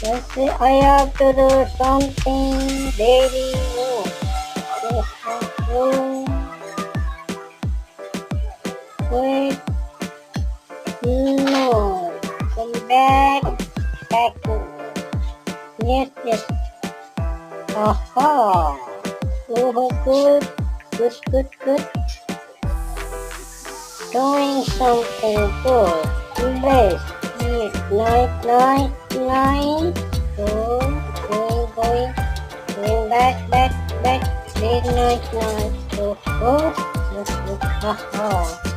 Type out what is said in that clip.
Let's say I have to do something very new. Yes, okay. Wait, no. Come back. Back to. Yes, yes. Aha. Oh, good. Good, good, good. Doing something good. Bless. Yes, night, night, night. Going back, back, back. Very nice, nice. Oh, oh, oh, oh, oh.